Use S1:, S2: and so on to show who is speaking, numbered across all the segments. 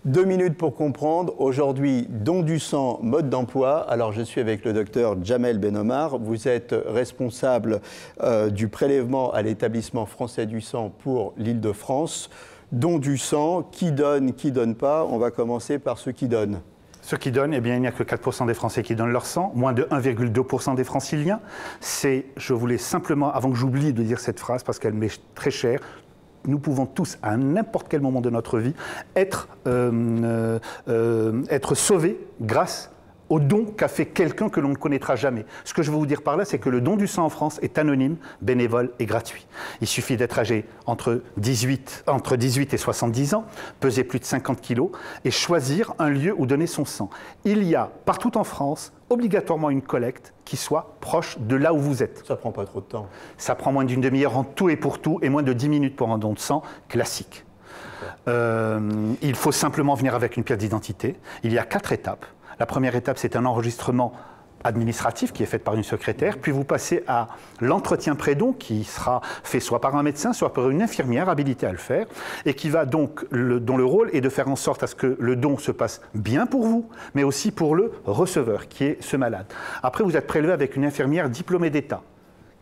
S1: 2 minutes pour comprendre. Aujourd'hui, don du sang, mode d'emploi. Alors, je suis avec le docteur Jamel Benomar. Vous êtes responsable du prélèvement à l'établissement français du sang pour l'Île-de-France. Don du sang, qui donne pas. On va commencer par ceux qui donnent.
S2: Ceux qui donnent, eh bien, il n'y a que 4% des Français qui donnent leur sang, moins de 1,2% des franciliens. Je voulais simplement, avant que j'oublie de dire cette phrase, parce qu'elle m'est très chère, nous pouvons tous, à n'importe quel moment de notre vie, être sauvés grâce au don qu'a fait quelqu'un que l'on ne connaîtra jamais. Ce que je veux vous dire par là, c'est que le don du sang en France est anonyme, bénévole et gratuit. Il suffit d'être âgé entre 18 et 70 ans, peser plus de 50 kilos et choisir un lieu où donner son sang. Il y a partout en France obligatoirement une collecte qui soit proche de là où vous êtes.
S1: Ça prend pas trop de temps.
S2: Ça prend moins d'une demi-heure en tout et pour tout et moins de 10 minutes pour un don de sang classique. Il faut simplement venir avec une pièce d'identité. Il y a 4 étapes. La première étape, c'est un enregistrement administratif qui est fait par une secrétaire, puis vous passez à l'entretien pré-don qui sera fait soit par un médecin, soit par une infirmière habilitée à le faire, et qui va donc, dont le rôle est de faire en sorte à ce que le don se passe bien pour vous, mais aussi pour le receveur, qui est ce malade. Après, vous êtes prélevé avec une infirmière diplômée d'État,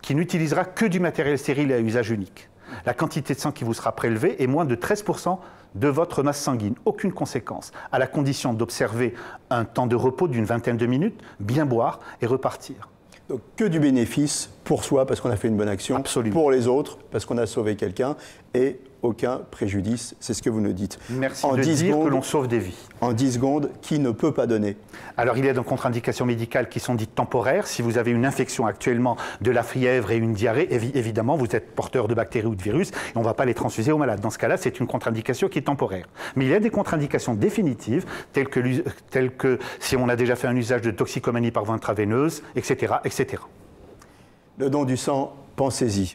S2: qui n'utilisera que du matériel stérile à usage unique. La quantité de sang qui vous sera prélevée est moins de 13% de votre masse sanguine. Aucune conséquence, à la condition d'observer un temps de repos d'une vingtaine de minutes, bien boire et repartir.
S1: Donc que du bénéfice pour soi parce qu'on a fait une bonne action,
S2: absolument, pour
S1: les autres parce qu'on a sauvé quelqu'un et aucun préjudice, c'est ce que vous nous dites.
S2: Merci de dire que l'on sauve des vies.
S1: En 10 secondes, qui ne peut pas donner? Alors
S2: il y a des contre-indications médicales qui sont dites temporaires. Si vous avez une infection actuellement, de la fièvre et une diarrhée, évidemment vous êtes porteur de bactéries ou de virus et on ne va pas les transfuser aux malades. Dans ce cas-là, c'est une contre-indication qui est temporaire. Mais il y a des contre-indications définitives, telles que si on a déjà fait un usage de toxicomanie par voie intraveineuse, etc., etc.
S1: Le don du sang, pensez-y.